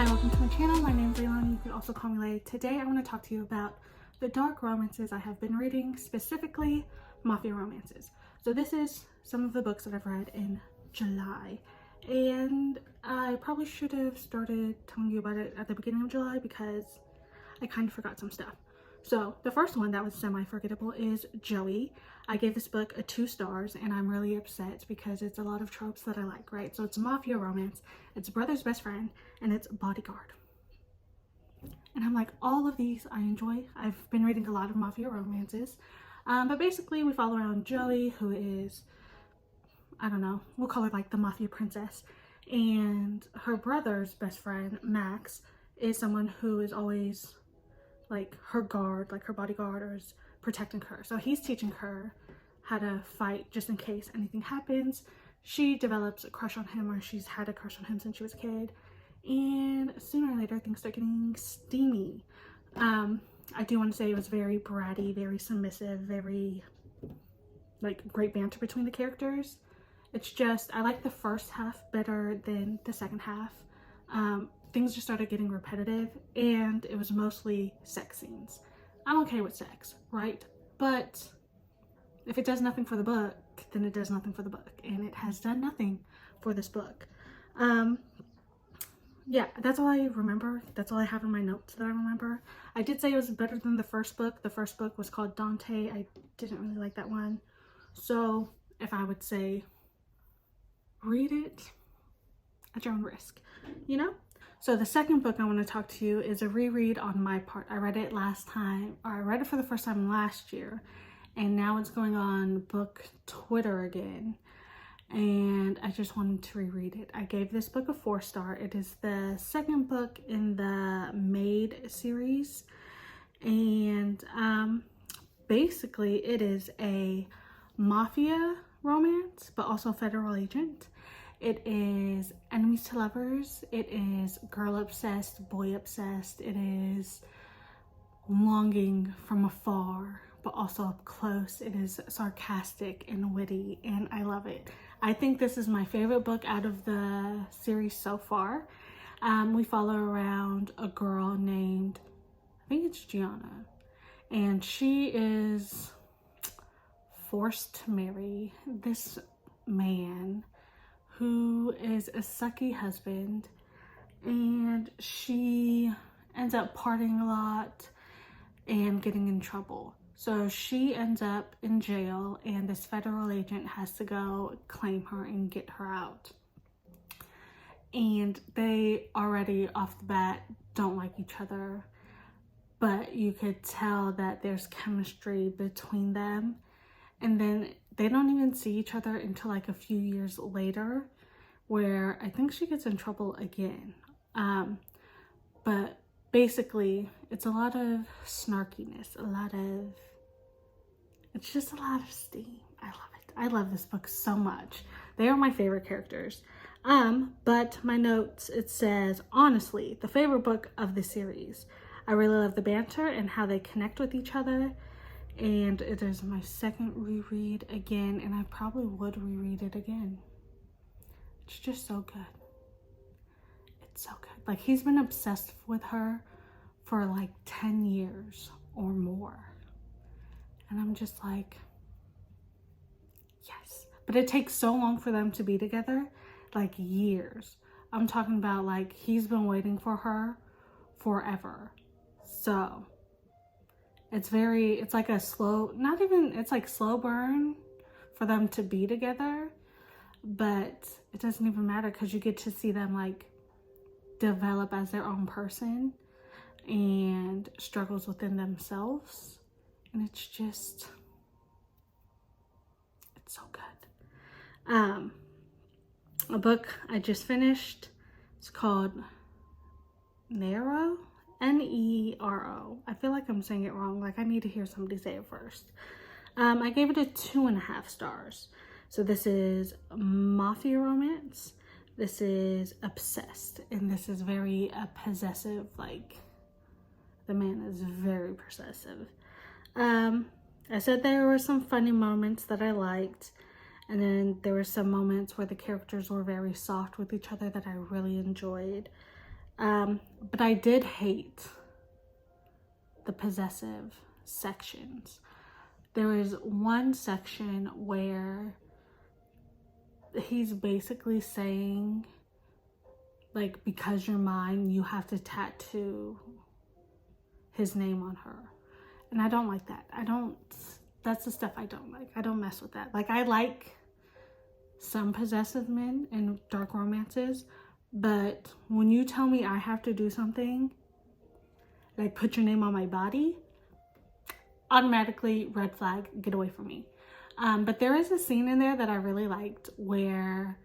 welcome to my channel. My name is Leilani. You can also call me Lay. Today I want to talk to you about the dark romances I have been reading, specifically Mafia Romances. So this is some of the books that I've read in July, and I probably should have started telling you about it at the beginning of July because I kind of forgot some stuff. So the first one that was semi-forgettable is Joey. I gave this book a 2 stars, and I'm really upset because it's a lot of tropes that I like, right? So it's a mafia romance, it's brother's best friend, and it's bodyguard. And I'm like, all of these I enjoy. I've been reading a lot of mafia romances. But basically we follow around Joey, who is, I don't know, we'll call her like the mafia princess. And her brother's best friend, Max, is someone who is always like her guard, like her bodyguard, or is protecting her. So he's teaching her how to fight just in case anything happens. She develops a crush on him, or she's had a crush on him since she was a kid. And sooner or later things start getting steamy. I do want to say it was very bratty, very submissive, very like great banter between the characters. It's just, I like the first half better than the second half. Things just started getting repetitive, and it was mostly sex scenes. I'm okay with sex, right? But if it does nothing for the book, then it does nothing for the book, and it has done nothing for this book. Yeah, that's all I remember. That's all I have in my notes that I remember. I did say it was better than the first book. The first book was called Dante. I didn't really like that one. So if I would say read it at your own risk, you know? So the second book I want to talk to you is a reread on my part. I read it last time, or I read it for the first time last year, and now it's going on book Twitter again. And I just wanted to reread it. I gave this book a 4-star. It is the second book in the Maid series. And basically it is a mafia romance, but also federal agent. It is enemies to lovers. It is girl obsessed, boy obsessed. It is longing from afar, but also up close. It is sarcastic and witty, and I love it. I think this is my favorite book out of the series so far. We follow around a girl named, I think it's Gianna, and she is forced to marry this man who is a sucky husband, and she ends up partying a lot and getting in trouble. So she ends up in jail, and this federal agent has to go claim her and get her out. And they already off the bat don't like each other, but you could tell that there's chemistry between them. And then they don't even see each other until like a few years later, where I think she gets in trouble again. But basically it's a lot of snarkiness, it's just a lot of steam. I love it. I love this book so much. They are my favorite characters. But my notes, it says, honestly, the favorite book of the series. I really love the banter and how they connect with each other. And it is my second reread again, and I probably would reread it again. It's just so good. It's so good. Like, he's been obsessed with her for like 10 years or more. And I'm just like, yes. But it takes so long for them to be together, like years. I'm talking about like he's been waiting for her forever. So it's like a slow, not even, it's like slow burn for them to be together, but it doesn't even matter because you get to see them like develop as their own person and struggles within themselves. And it's just, it's so good. A book I just finished, it's called Nero. Nero. I feel like I'm saying it wrong. Like I need to hear somebody say it first. I gave it a 2.5 stars. So this is Mafia Romance. This is Obsessed. And this is very possessive. Like the man is very possessive. I said there were some funny moments that I liked. And then there were some moments where the characters were very soft with each other that I really enjoyed. But I did hate the possessive sections. There is one section where he's basically saying, like, because you're mine, you have to tattoo his name on her. And I don't like that. That's the stuff I don't like. I don't mess with that. Like, I like some possessive men in dark romances, but when you tell me I have to do something, like put your name on my body, automatically red flag, get away from me. But there is a scene in there that I really liked where,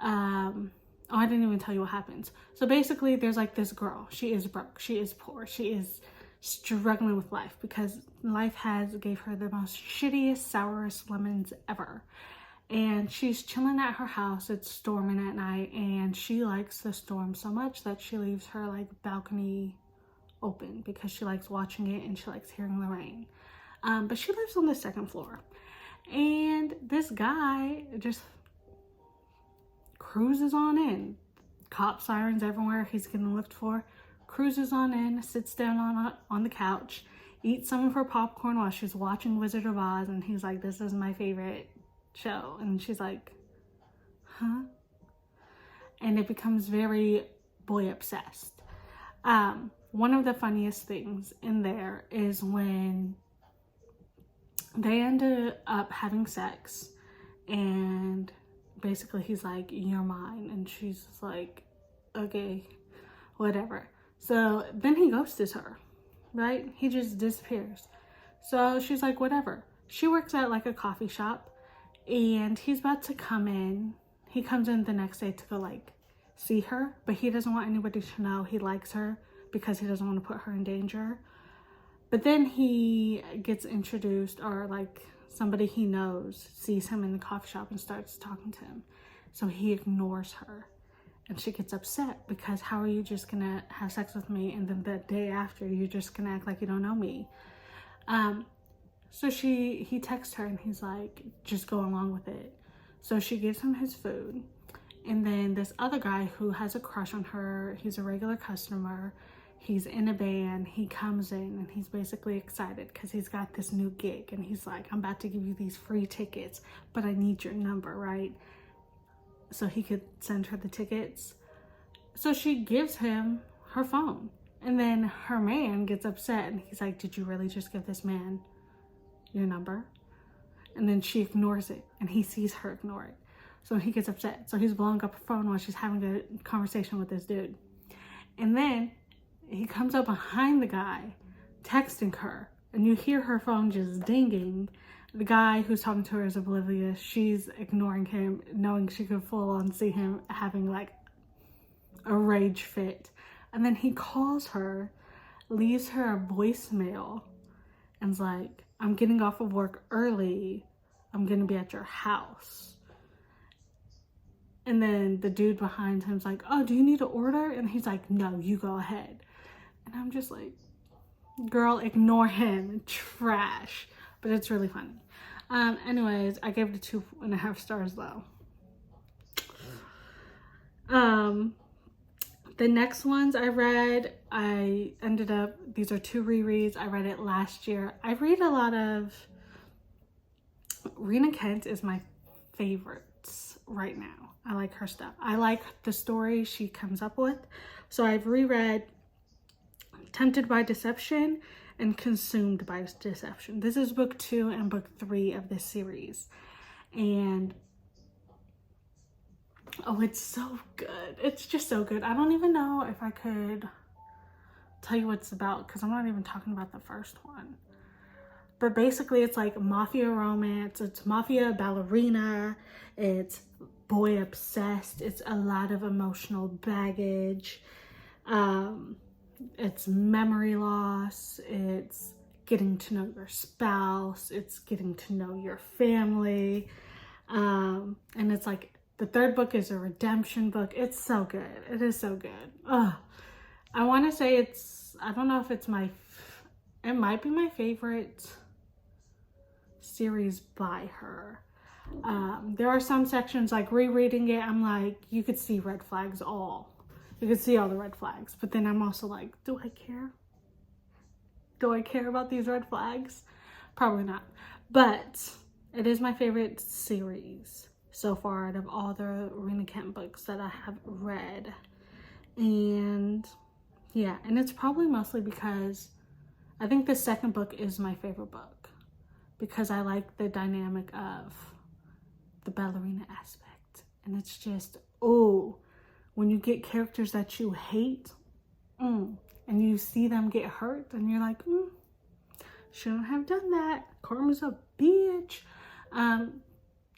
oh, I didn't even tell you what happens. So basically there's like this girl, she is broke, she is poor, she is struggling with life because life gave her the most shittiest, sourest lemons ever. And she's chilling at her house, it's storming at night, and she likes the storm so much that she leaves her like balcony open because she likes watching it and she likes hearing the rain. But she lives on the second floor, and this guy just cruises on in. Cop sirens everywhere, he's getting looked for. Cruises on in, sits down on the couch, eats some of her popcorn while she's watching Wizard of Oz, and he's like, this is my favorite show. And she's like, huh? And it becomes very boy obsessed. One of the funniest things in there is when they ended up having sex, and basically he's like, you're mine, and she's like, okay, whatever. So then he ghosts her, right? He just disappears. So she's like, whatever. She works at like a coffee shop, and he's about to come in. He comes in the next day to go like see her, but he doesn't want anybody to know he likes her because he doesn't want to put her in danger. But then he gets introduced, or like somebody he knows sees him in the coffee shop and starts talking to him. So he ignores her, and she gets upset because how are you just gonna have sex with me and then the day after you're just gonna act like you don't know me? So he texts her and he's like, just go along with it. So she gives him his food, and then this other guy who has a crush on her, he's a regular customer, he's in a band, he comes in and he's basically excited because he's got this new gig, and he's like, I'm about to give you these free tickets, but I need your number, right? So he could send her the tickets. So she gives him her phone, and then her man gets upset and he's like, did you really just give this man your number? And then she ignores it, and he sees her ignore it. So he gets upset. So he's blowing up her phone while she's having a conversation with this dude. And then he comes up behind the guy, texting her, and you hear her phone just dinging. The guy who's talking to her is oblivious. She's ignoring him, knowing she could full on see him having like a rage fit. And then he calls her, leaves her a voicemail, and's like, I'm getting off of work early. I'm gonna be at your house. And then the dude behind him's like, oh, do you need an order? And he's like, no, you go ahead. And I'm just like, girl, ignore him. Trash. But it's really funny. Anyways, I gave it 2.5 stars though. The next ones I read, these are 2 rereads. I read it last year. I read a lot of, Rena Kent is my favorites right now. I like her stuff. I like the story she comes up with. So I've reread Tempted by Deception and Consumed by Deception. This is book 2 and book 3 of this series. And oh, it's so good. It's just so good. I don't even know if I could tell you what it's about because I'm not even talking about the first one. But basically it's like Mafia Romance. It's Mafia Ballerina. It's boy obsessed. It's a lot of emotional baggage. It's memory loss. It's getting to know your spouse. It's getting to know your family. And it's like, the 3rd book is a redemption book. It's so good. It is so good. Ugh. I want to say I don't know if it's it might be my favorite series by her. There are some sections, like rereading it, I'm like, you could see red flags all You can see all the red flags. But then I'm also like, do I care? Do I care about these red flags? Probably not. But it is my favorite series so far out of all the Rena Kent books that I have read. And yeah, and it's probably mostly because I think the second book is my favorite book because I like the dynamic of the ballerina aspect. And it's just, oh, when you get characters that you hate, and you see them get hurt, and you're like, shouldn't have done that. Karma's a bitch.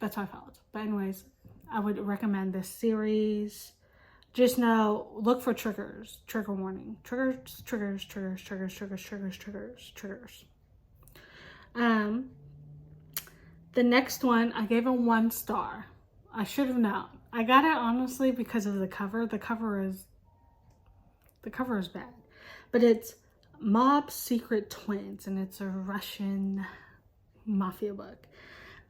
That's how I felt. But anyways, I would recommend this series. Just know, look for triggers. Trigger warning. Triggers. The next one, I gave it 1 star. I should have known. I got it honestly because of the cover. The cover is bad. But it's Mob Secret Twins, and it's a Russian mafia book.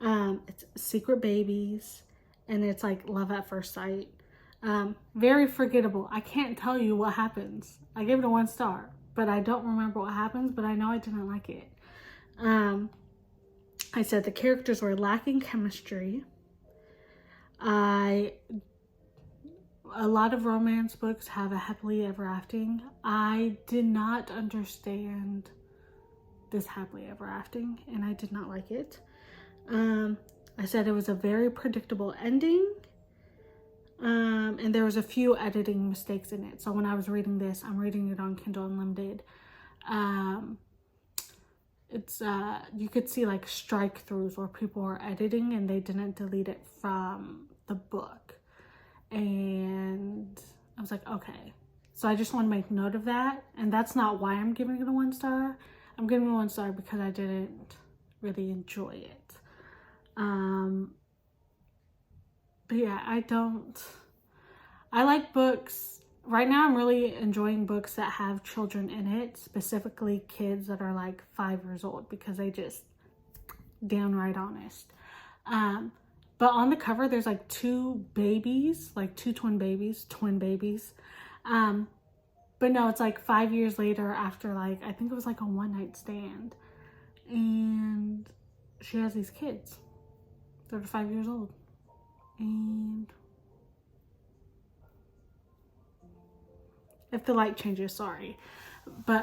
It's Secret Babies, and it's like love at first sight. Very forgettable. I can't tell you what happens. I gave it a 1 star, but I don't remember what happens, but I know I didn't like it. I said the characters were lacking chemistry. A lot of romance books have a happily ever after. I did not understand this happily ever after, and I did not like it. I said it was a very predictable ending. And there was a few editing mistakes in it. So when I was reading this, I'm reading it on Kindle Unlimited. It's you could see like strike throughs where people were editing and they didn't delete it from the book. And I was like, okay. So I just want to make note of that. And that's not why I'm giving it a 1 star. I'm giving it a 1 star because I didn't really enjoy it. But yeah, I like books. Right now I'm really enjoying books that have children in it, specifically kids that are like 5 years old, because they just downright honest. But on the cover there's like 2 babies, like 2 twin babies. But no, it's like 5 years later after like, I think it was like a one-night stand, and she has these kids. They're 5 years old. And if the light changes, sorry. But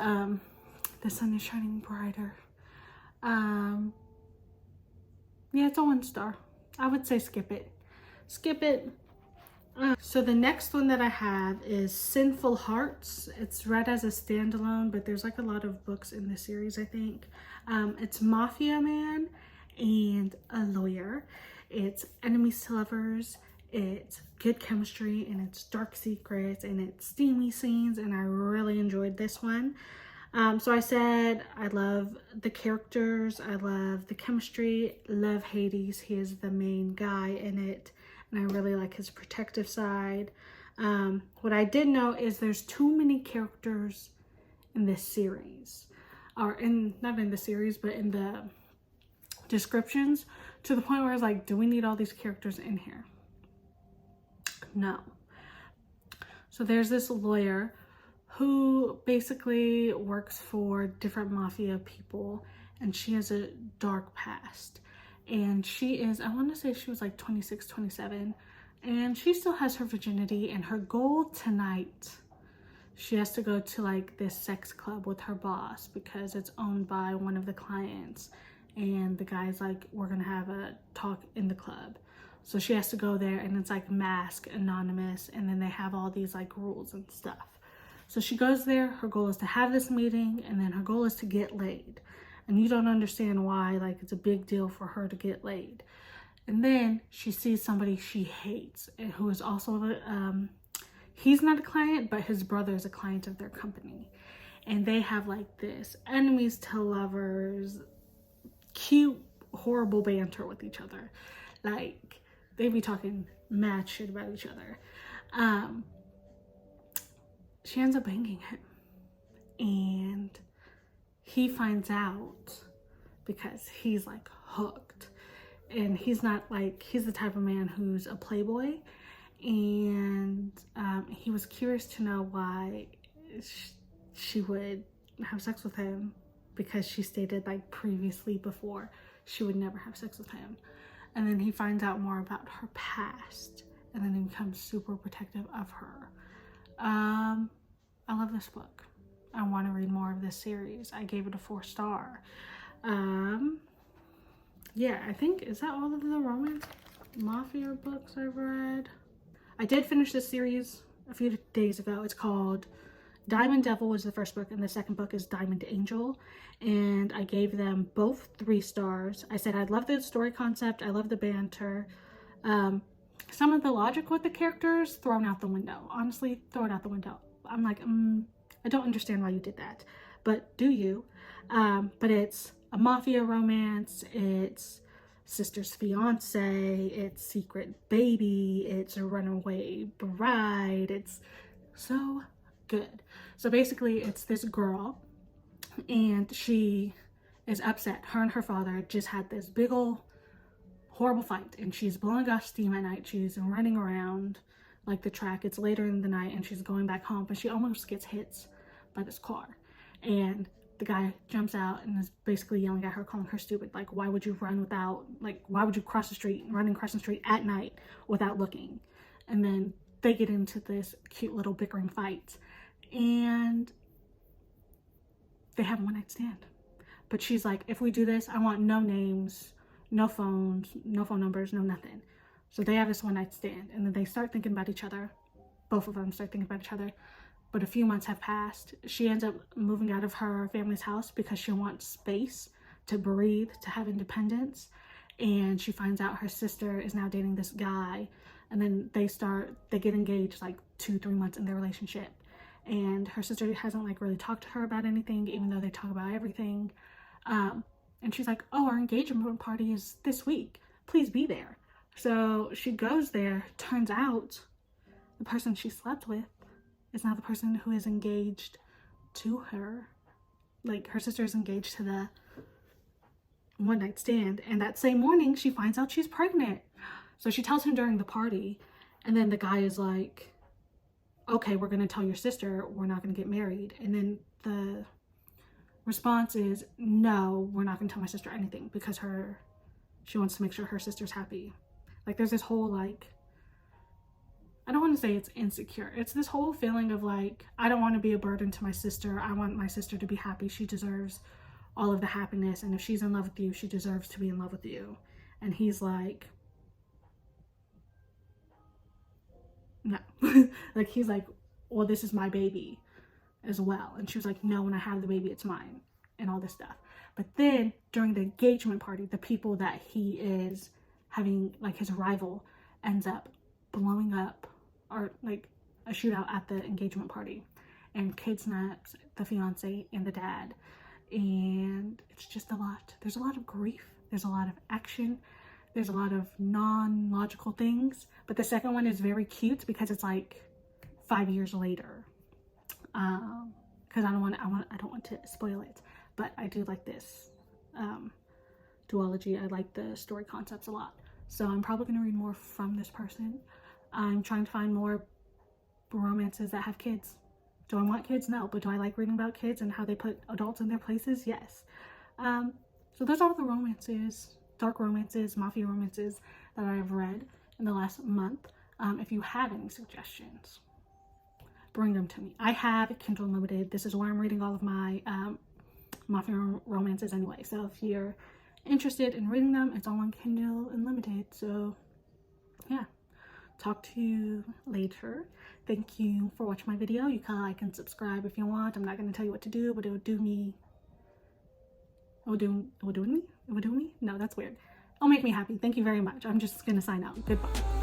the sun is shining brighter. Yeah, it's a 1 star. I would say skip it. Skip it. So the next one that I have is Sinful Hearts. It's read as a standalone, but there's like a lot of books in this series, I think. It's Mafia Man and a lawyer. It's enemies to lovers, it's good chemistry, and it's dark secrets, and it's steamy scenes, and I really enjoyed this one. So I said I love the characters, I love the chemistry, love Hades. He is the main guy in it, and I really like his protective side. What I did know is there's too many characters in this series, or not in the series, but in the descriptions, to the point where I was like, do we need all these characters in here? No. So there's this lawyer who basically works for different mafia people, and she has a dark past. And she is, I want to say she was like 26, 27, and she still has her virginity, and her goal tonight, she has to go to like this sex club with her boss because it's owned by one of the clients. And the guy's like, we're gonna have a talk in the club. So she has to go there, and it's like mask, anonymous, and then they have all these like rules and stuff. So she goes there, her goal is to have this meeting, and then her goal is to get laid. And you don't understand why, like it's a big deal for her to get laid. And then she sees somebody she hates, and who is also, he's not a client, but his brother is a client of their company. And they have like this enemies to lovers, cute, horrible banter with each other. Like, they be talking mad shit about each other. She ends up banging him. And he finds out because he's like hooked. And he's not like, he's the type of man who's a playboy. And he was curious to know why she would have sex with him, because she stated like previously before she would never have sex with him. And then he finds out more about her past, and then he becomes super protective of her. I love this book. I want to read more of this series. I gave it a 4-star. Yeah, I think, is that all of the romance Mafia books I've read? I did finish this series a few days ago. It's called Diamond Devil was the first book, and the second book is Diamond Angel, and I gave them both 3 stars. I said I love the story concept, I love the banter. Some of the logic with the characters, thrown out the window. Honestly, throw it out the window. I'm like, I don't understand why you did that, but do you? But it's a mafia romance, it's sister's fiance, it's secret baby, it's a runaway bride. It's so good. So basically it's this girl, and she is upset. Her and her father just had this big ol' horrible fight, and she's blowing off steam at night. She's running around like the track. It's later in the night, and she's going back home, but she almost gets hit by this car, and the guy jumps out and is basically yelling at her, calling her stupid. Like, why would you run without, like, why would you cross the street, running across the street at night without looking? And then they get into this cute little bickering fight, and they have a one-night stand. But she's like, if we do this, I want no names, no phones, no phone numbers, no nothing. So they have this one-night stand, and then they start thinking about each other. Both of them start thinking about each other. But a few months have passed. She ends up moving out of her family's house because she wants space to breathe, to have independence. And she finds out her sister is now dating this guy. And then they get engaged like 2-3 months in their relationship. And her sister hasn't like really talked to her about anything, even though they talk about everything. And she's like, oh, our engagement party is this week. Please be there. So she goes there. Turns out the person she slept with is now the person who is engaged to her. Like, her sister is engaged to the one night stand, and that same morning she finds out she's pregnant. So she tells him during the party, and then the guy is like, okay, we're gonna tell your sister we're not gonna get married. And then the response is, no, we're not gonna tell my sister anything, because she wants to make sure her sister's happy. Like, there's this whole, like, I don't want to say it's insecure. It's this whole feeling of like, I don't want to be a burden to my sister. I want my sister to be happy. She deserves all of the happiness. And if she's in love with you, she deserves to be in love with you. And he's like, no. Like, he's like, well, this is my baby as well. And she was like, no, when I have the baby, it's mine, and all this stuff. But then during the engagement party, the people that he is having, like his rival, ends up blowing up, or like a shootout at the engagement party, and kidnaps the fiance and the dad. And it's just a lot. There's a lot of grief. There's a lot of action. There's a lot of non-logical things. But the second one is very cute because it's like 5 years later. Because I don't want to spoil it. But I do like this duology. I like the story concepts a lot. So I'm probably going to read more from this person. I'm trying to find more romances that have kids. Do I want kids? No. But do I like reading about kids and how they put adults in their places? Yes. So those are the romances, dark romances, mafia romances that I've read in the last month. If you have any suggestions, bring them to me. I have Kindle Unlimited. This is where I'm reading all of my mafia romances anyway. So if you're interested in reading them, it's all on Kindle Unlimited. So yeah. Talk to you later. Thank you for watching my video. You can like and subscribe if you want. I'm not going to tell you what to do, but it would do me. It would do me? No, that's weird. It'll make me happy. Thank you very much. I'm just going to sign out. Goodbye.